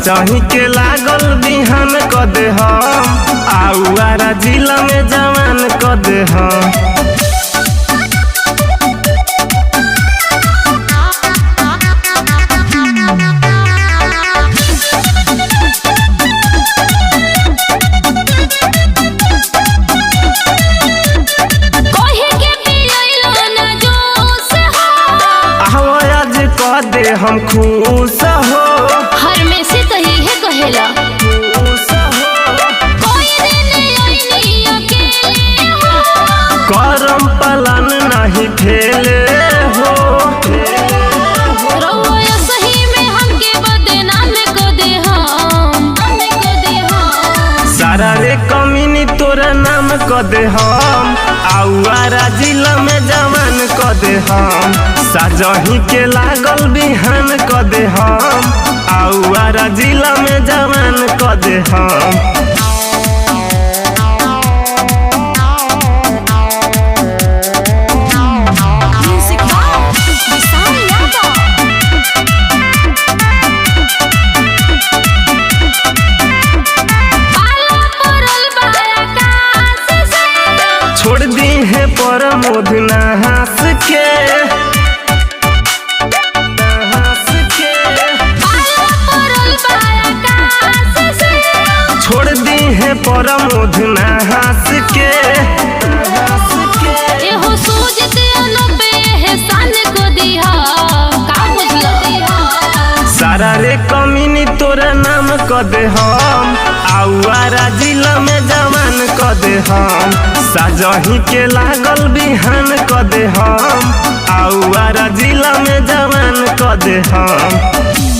सचही के लागल बिहान क दे हम आउआरा जिला में जवान क दे हम। दे हम खुश हो हर में से तो ही है कहेला खुश हो कोई दिन आईनी अकेले हो करम पलन नहीं खेले हो रोया सही में हमके बदनाम को दे हम सारा रे कमीनी तोरा नाम क दे हम आउआरा जिला में जवान क दे हम। सजही के लागल बिहान क दे हम आउआरा जिला में जवान क दे हम। छोड़ दी है प्रमोद नहास के छोड़ दी है प्रमोद नहास के एहो सूझते अनबे एहसान को दिया का बुझला सारा रे कमीनी तोरा नाम क दे हम आउआरा जिला में जवान क दे हम। सजही के लागल बिहान क दे हम आउआरा जिला में जवान क दे हम।